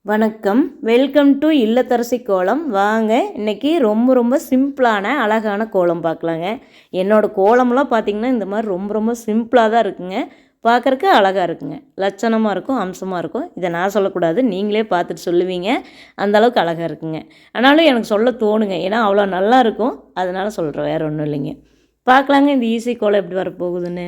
வணக்கம். Welcome to இல்லத்தரசி கோலம். வாங்க இன்றைக்கி ரொம்ப சிம்பிளான அழகான கோலம் பார்க்கலாங்க. என்னோடய கோலம்லாம் பார்த்திங்கன்னா இந்த மாதிரி ரொம்ப சிம்பிளாக தான் இருக்குங்க. பார்க்குறக்கு அழகாக இருக்குங்க, லட்சணமாக இருக்கும், அம்சமாக இருக்கும். இதை நான் சொல்லக்கூடாது, நீங்களே பார்த்துட்டு சொல்லுவீங்க. அந்தளவுக்கு அழகாக இருக்குங்க. ஆனாலும் எனக்கு சொல்ல தோணுங்க, ஏன்னா அவ்வளோ நல்லா இருக்கும், அதனால் சொல்கிறேன், வேறு ஒன்றும் இல்லைங்க. பார்க்கலாங்க இந்த ஈஸி கோலம் எப்படி வரப்போகுதுன்னு.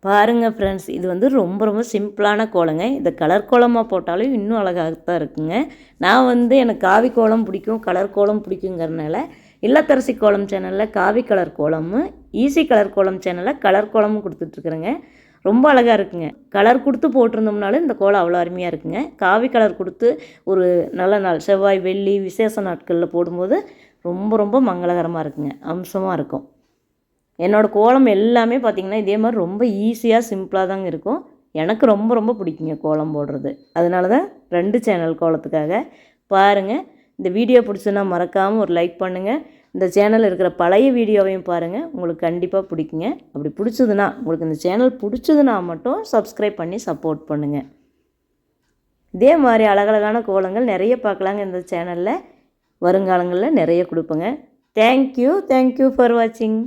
பாருங்கள் ஃப்ரெண்ட்ஸ், இது வந்து ரொம்ப ரொம்ப சிம்பிளான கோலங்க. இதை கலர் கோலமாக போட்டாலும் இன்னும் அழகாகத்தான் இருக்குங்க. நான் வந்து எனக்கு காவி கோலம் பிடிக்கும், கலர் கோலம் பிடிக்குங்கிறதுனால இல்லத்தரசி கோலம் சேனலில் காவி கலர் கோலமும், ஈஸி கலர் கோலம் சேனலில் கலர் கோலமும் கொடுத்துட்ருக்குறேங்க. ரொம்ப அழகாக இருக்குங்க. கலர் கொடுத்து போட்டிருந்தோம்னாலும் இந்த கோலம் அவ்வளோ அருமையாக இருக்குங்க. காவி கலர் கொடுத்து ஒரு நல்ல நாள் செவ்வாய், வெள்ளி விசேஷ நாட்களில் போடும்போது ரொம்ப ரொம்ப மங்களகரமாக இருக்குங்க, அம்சமாக இருக்கும். என்னோடய கோலம் எல்லாமே பார்த்திங்கன்னா இதே மாதிரி ரொம்ப ஈஸியாக சிம்பிளாக தாங்க இருக்கும். எனக்கு ரொம்ப ரொம்ப பிடிக்குங்க கோலம் போடுறது. அதனால தான் 2 சேனல் கோலத்துக்காக பாருங்கள். இந்த வீடியோ பிடிச்சுன்னா மறக்காமல் ஒரு லைக் பண்ணுங்கள். இந்த சேனலில் இருக்கிற பழைய வீடியோவையும் பாருங்கள், உங்களுக்கு கண்டிப்பாக பிடிக்குங்க. அப்படி பிடிச்சதுன்னா, உங்களுக்கு இந்த சேனல் பிடிச்சதுன்னா மட்டும் சப்ஸ்கிரைப் பண்ணி சப்போர்ட் பண்ணுங்கள். இதே மாதிரி அழகழகான கோலங்கள் நிறைய பார்க்கலாங்க இந்த சேனலில். வருங்காலங்களில் நிறைய கொடுப்பேங்க. தேங்க்யூ ஃபார் வாட்சிங்.